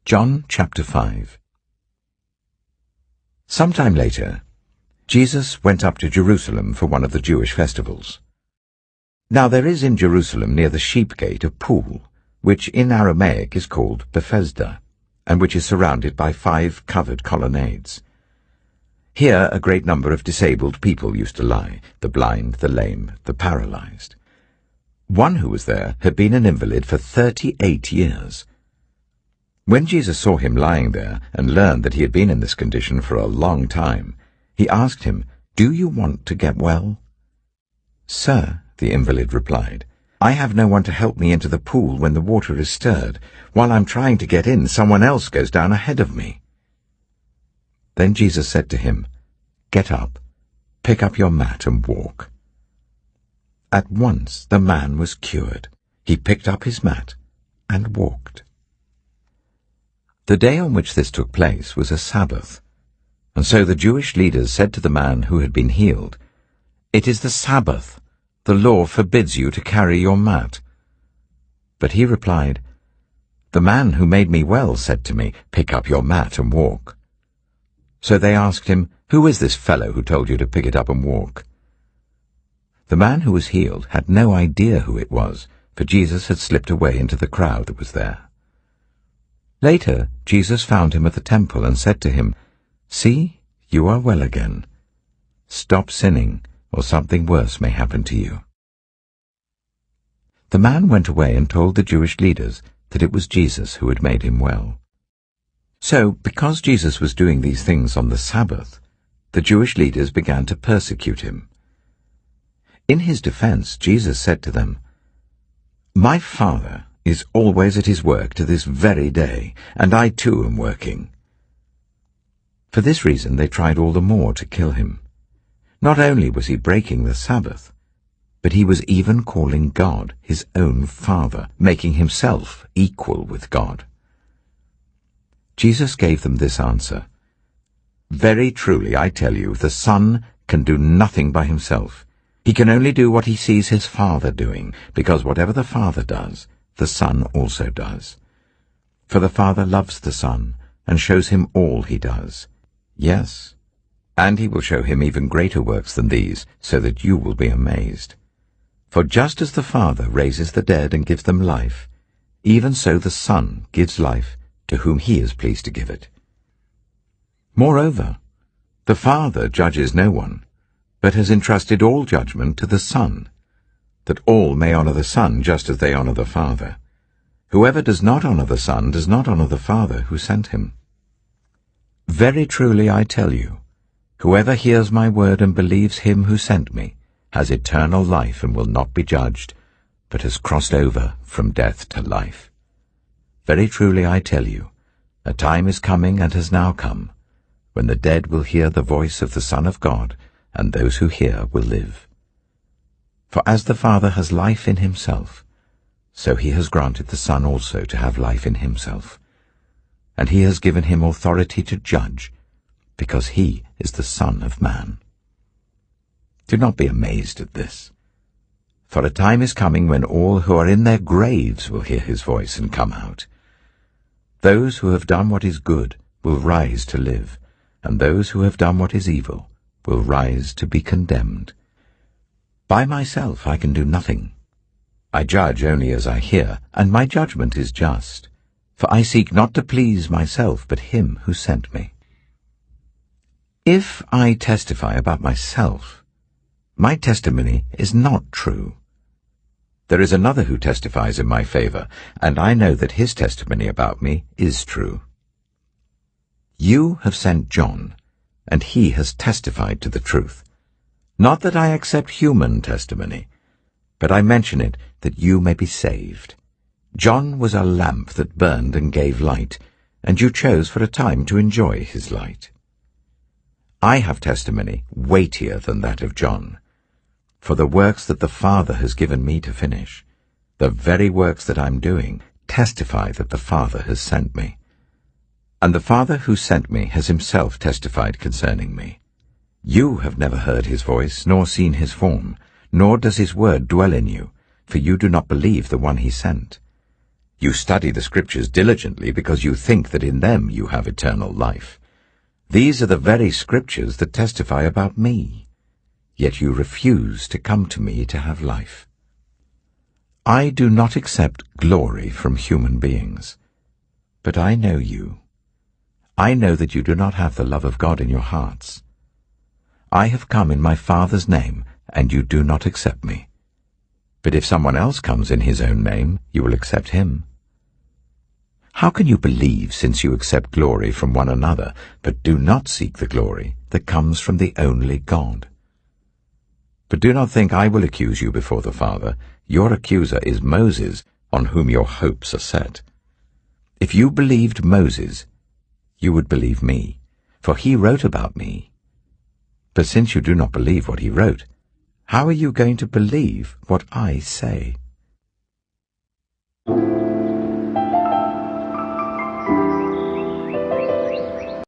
John chapter 5. Sometime later, Jesus went up to Jerusalem for one of the Jewish festivals. Now there is in Jerusalem near the sheep gate a pool, which in Aramaic is called Bethesda, and which is surrounded by 5 covered colonnades. Here a great number of disabled people used to lie, the blind, the lame, the paralyzed. One who was there had been an invalid for 38 years. When Jesus saw him lying there and learned that he had been in this condition for a long time, he asked him, "Do you want to get well?" "Sir," the invalid replied, "I have no one to help me into the pool when the water is stirred. While I'm trying to get in, someone else goes down ahead of me." Then Jesus said to him, "Get up, pick up your mat and walk." At once the man was cured. He picked up his mat and walked. The day on which this took place was a Sabbath, and so the Jewish leaders said to the man who had been healed, "It is the Sabbath. The law forbids you to carry your mat." But he replied, "The man who made me well said to me, 'Pick up your mat and walk.'" So they asked him, "Who is this fellow who told you to pick it up and walk?" The man who was healed had no idea who it was, for Jesus had slipped away into the crowd that was there. Later, Jesus found him at the temple and said to him, "See, you are well again. Stop sinning, or something worse may happen to you." The man went away and told the Jewish leaders that it was Jesus who had made him well. So, because Jesus was doing these things on the Sabbath, the Jewish leaders began to persecute him. In his defense, Jesus said to them, "My Father is always at his work to this very day, and I too am working." For this reason they tried all the more to kill him. Not only was he breaking the Sabbath, but he was even calling God his own Father, making himself equal with God. Jesus gave them this answer, "Very truly I tell you, the Son can do nothing by himself. He can only do what he sees his Father doing, because whatever the Father does, the Son also does. For the Father loves the Son, and shows him all he does. Yes, and he will show him even greater works than these, so that you will be amazed. For just as the Father raises the dead and gives them life, even so the Son gives life to whom he is pleased to give it. Moreover, the Father judges no one, but has entrusted all judgment to the Son, that all may honor the Son just as they honor the Father. Whoever does not honor the Son does not honor the Father who sent him. Very truly I tell you, whoever hears my word and believes him who sent me has eternal life and will not be judged, but has crossed over from death to life. Very truly I tell you, a time is coming and has now come, when the dead will hear the voice of the Son of God, and those who hear will live. For as the Father has life in himself, so he has granted the Son also to have life in himself. And he has given him authority to judge, because he is the Son of Man. Do not be amazed at this, for a time is coming when all who are in their graves will hear his voice and come out. Those who have done what is good will rise to live, and those who have done what is evil will rise to be condemned. By myself I can do nothing. I judge only as I hear, and my judgment is just, for I seek not to please myself, but him who sent me. If I testify about myself, my testimony is not true. There is another who testifies in my favor, and I know that his testimony about me is true. You have sent John, and he has testified to the truth. Not that I accept human testimony, but I mention it that you may be saved. John was a lamp that burned and gave light, and you chose for a time to enjoy his light. I have testimony weightier than that of John, for the works that the Father has given me to finish, the very works that I'm doing, testify that the Father has sent me. And the Father who sent me has himself testified concerning me. You have never heard his voice, nor seen his form, nor does his word dwell in you, for you do not believe the one he sent. You study the Scriptures diligently because you think that in them you have eternal life. These are the very Scriptures that testify about me. Yet you refuse to come to me to have life. I do not accept glory from human beings, but I know you. I know that you do not have the love of God in your hearts. I have come in my Father's name, and you do not accept me. But if someone else comes in his own name, you will accept him. How can you believe since you accept glory from one another, but do not seek the glory that comes from the only God? But do not think I will accuse you before the Father. Your accuser is Moses, on whom your hopes are set. If you believed Moses, you would believe me, for he wrote about me. But since you do not believe what he wrote, how are you going to believe what I say?